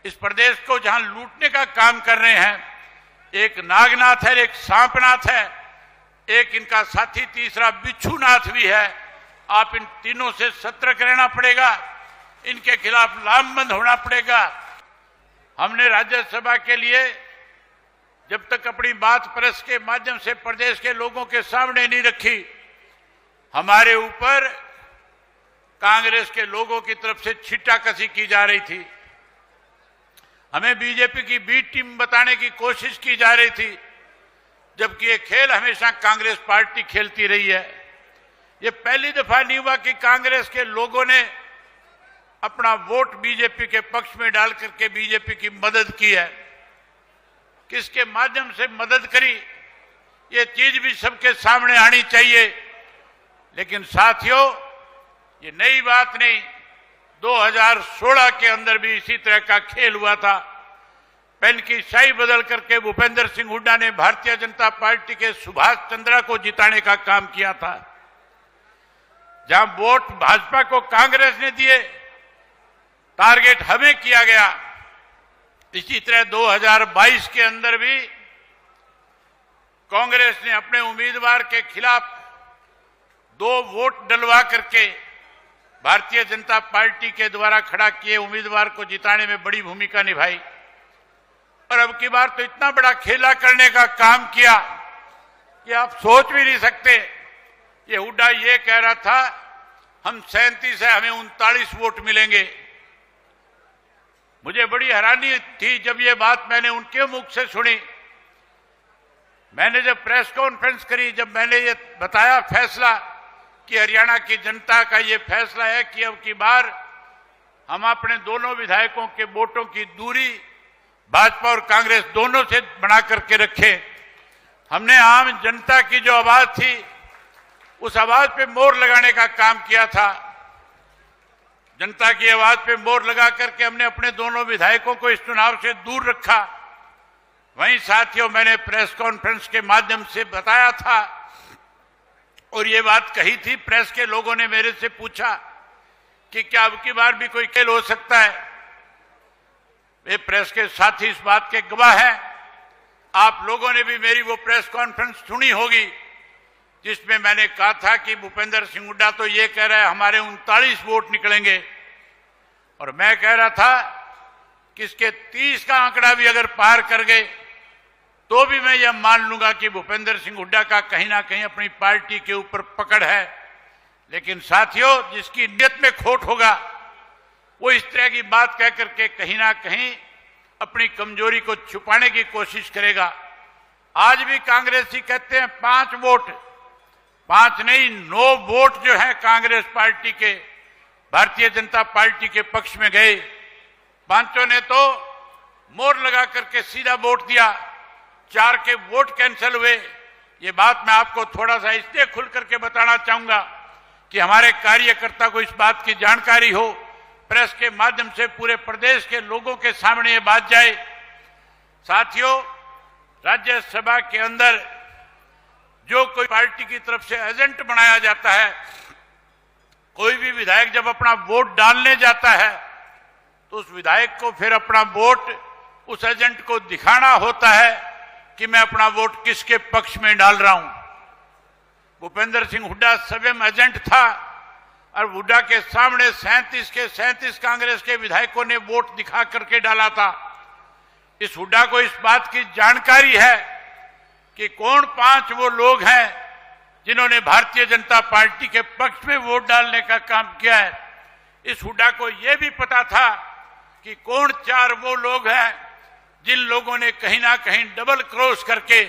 इस प्रदेश को जहां लूटने का काम कर रहे हैं, एक नागनाथ है, एक सांपनाथ है, एक इनका साथी तीसरा बिच्छूनाथ भी है। आप इन तीनों से सतर्क रहना पड़ेगा, इनके खिलाफ लामबंद होना पड़ेगा। हमने राज्यसभा के लिए जब तक अपनी बात प्रेस के माध्यम से प्रदेश के लोगों के सामने नहीं रखी, हमारे ऊपर कांग्रेस के लोगों की तरफ से छिट्टाकशी की जा रही थी। हमें बीजेपी की बी टीम बताने की कोशिश की जा रही थी, जबकि ये खेल हमेशा कांग्रेस पार्टी खेलती रही है। ये पहली दफा नहीं हुआ कि कांग्रेस के लोगों ने अपना वोट बीजेपी के पक्ष में डाल करके बीजेपी की मदद की है। किसके माध्यम से मदद करी, ये चीज भी सबके सामने आनी चाहिए। लेकिन साथियों, ये नई बात नहीं, 2016 के अंदर भी इसी तरह का खेल हुआ था। पेन की स्याही बदल करके भूपेंद्र सिंह हुड्डा ने भारतीय जनता पार्टी के सुभाष चंद्रा को जिताने का काम किया था। जहां वोट भाजपा को कांग्रेस ने दिए, टारगेट हमें किया गया। इसी तरह 2022 के अंदर भी कांग्रेस ने अपने उम्मीदवार के खिलाफ 2 वोट डलवा करके भारतीय जनता पार्टी के द्वारा खड़ा किए उम्मीदवार को जिताने में बड़ी भूमिका निभाई। और अब की बार तो इतना बड़ा खेला करने का काम किया कि आप सोच भी नहीं सकते। ये हुड्डा ये कह रहा था हम 37 है, हमें 39 वोट मिलेंगे। मुझे बड़ी हैरानी थी जब ये बात मैंने उनके मुख से सुनी। मैंने जब प्रेस कॉन्फ्रेंस करी, जब मैंने ये बताया फैसला कि हरियाणा की जनता का ये फैसला है कि अब की बार हम अपने दोनों विधायकों के वोटों की दूरी भाजपा और कांग्रेस दोनों से बना करके रखे। हमने आम जनता की जो आवाज थी, उस आवाज पे मोहर लगाने का काम किया था। जनता की आवाज पे मोहर लगा करके हमने अपने दोनों विधायकों को इस चुनाव से दूर रखा। वहीं साथियों, मैंने प्रेस कॉन्फ्रेंस के माध्यम से बताया था और ये बात कही थी। प्रेस के लोगों ने मेरे से पूछा कि क्या अब की बार भी कोई खेल हो सकता है। वे प्रेस के साथी इस बात के गवाह हैं। आप लोगों ने भी मेरी वो प्रेस कॉन्फ्रेंस सुनी होगी, जिसमें मैंने कहा था कि भूपेंद्र सिंह हुड्डा तो ये कह रहा है हमारे 39 वोट निकलेंगे, और मैं कह रहा था कि इसके 30 का आंकड़ा भी अगर पार कर गए तो भी मैं यह मान लूंगा कि भूपेंद्र सिंह हुड्डा का कहीं ना कहीं अपनी पार्टी के ऊपर पकड़ है। लेकिन साथियों, जिसकी नीयत में खोट होगा वो इस तरह की बात कह करके कहीं ना कहीं अपनी कमजोरी को छुपाने की कोशिश करेगा। आज भी कांग्रेसी कहते हैं 5 वोट, 5 नहीं 9 वोट जो है कांग्रेस पार्टी के भारतीय जनता पार्टी के पक्ष में गए। 5 ने तो मोहर लगा करके सीधा वोट दिया, 4 के वोट कैंसिल हुए। ये बात मैं आपको थोड़ा सा इसलिए खुल करके बताना चाहूंगा कि हमारे कार्यकर्ता को इस बात की जानकारी हो, प्रेस के माध्यम से पूरे प्रदेश के लोगों के सामने ये बात जाए। साथियों, राज्यसभा के अंदर जो कोई पार्टी की तरफ से एजेंट बनाया जाता है, कोई भी विधायक जब अपना वोट डालने जाता है तो उस विधायक को फिर अपना वोट उस एजेंट को दिखाना होता है कि मैं अपना वोट किसके पक्ष में डाल रहा हूं। भूपेंद्र सिंह हुड्डा स्वयं एजेंट था और हुड्डा के सामने 37 के 37 कांग्रेस के विधायकों ने वोट दिखा करके डाला था। इस हुड्डा को इस बात की जानकारी है कि कौन 5 वो लोग हैं जिन्होंने भारतीय जनता पार्टी के पक्ष में वोट डालने का काम किया है। इस हुड्डा को यह भी पता था कि कौन 4 वो लोग हैं जिन लोगों ने कहीं ना कहीं डबल क्रॉस करके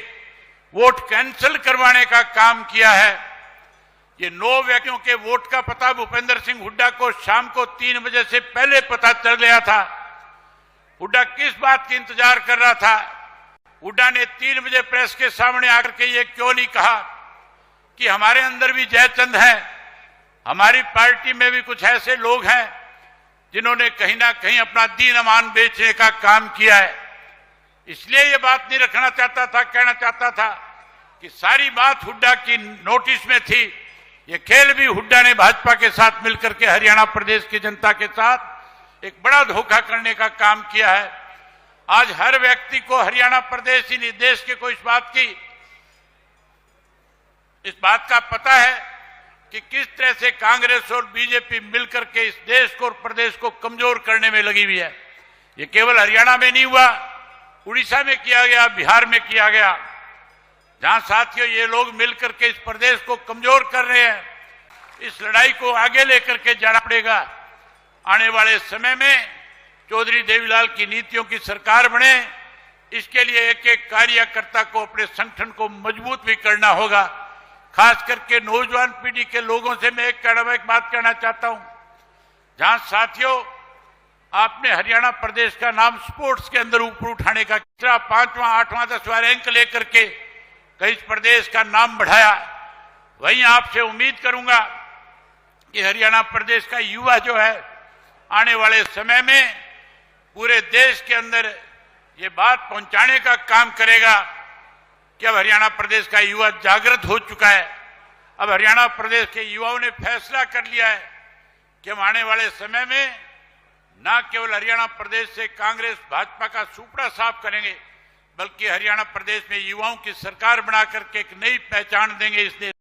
वोट कैंसिल करवाने का काम किया है। ये 9 व्यक्तियों के वोट का पता भूपेंद्र सिंह हुड्डा को शाम को 3 बजे से पहले पता चल गया था। हुड्डा किस बात की इंतजार कर रहा था? हुड्डा ने 3 बजे प्रेस के सामने आकर के ये क्यों नहीं कहा कि हमारे अंदर भी जयचंद है, हमारी पार्टी में भी कुछ ऐसे लोग हैं जिन्होंने कहीं ना कहीं अपना दीन अमान बेचने का काम किया है। इसलिए ये बात नहीं रखना चाहता था, कहना चाहता था कि सारी बात हुड्डा की नोटिस में थी। ये खेल भी हुड्डा ने भाजपा के साथ मिलकर के हरियाणा प्रदेश की जनता के साथ एक बड़ा धोखा करने का काम किया है। आज हर व्यक्ति को हरियाणा प्रदेश ही नहीं, देश के को इस बात का पता है कि किस तरह से कांग्रेस और बीजेपी मिलकर के इस देश को और प्रदेश को कमजोर करने में लगी हुई है। ये केवल हरियाणा में नहीं हुआ, उड़ीसा में किया गया, बिहार में किया गया, जहां साथियों ये लोग मिलकर के इस प्रदेश को कमजोर कर रहे हैं। इस लड़ाई को आगे लेकर के जाना पड़ेगा। आने वाले समय में चौधरी देवीलाल की नीतियों की सरकार बने, इसके लिए एक एक कार्यकर्ता को अपने संगठन को मजबूत भी करना होगा। खास करके नौजवान पीढ़ी के लोगों से मैं एक बात कहना चाहता हूं, जहां साथियों आपने हरियाणा प्रदेश का नाम स्पोर्ट्स के अंदर ऊपर उठाने का 5वां 8वां 10वां रैंक लेकर के इस प्रदेश का नाम बढ़ाया, वहीं आपसे उम्मीद करूंगा कि हरियाणा प्रदेश का युवा जो है आने वाले समय में पूरे देश के अंदर ये बात पहुंचाने का काम करेगा कि अब हरियाणा प्रदेश का युवा जागृत हो चुका है। अब हरियाणा प्रदेश के युवाओं ने फैसला कर लिया है कि हम आने वाले समय में न केवल हरियाणा प्रदेश से कांग्रेस भाजपा का सुपड़ा साफ करेंगे, बल्कि हरियाणा प्रदेश में युवाओं की सरकार बना करके एक नई पहचान देंगे इस देश।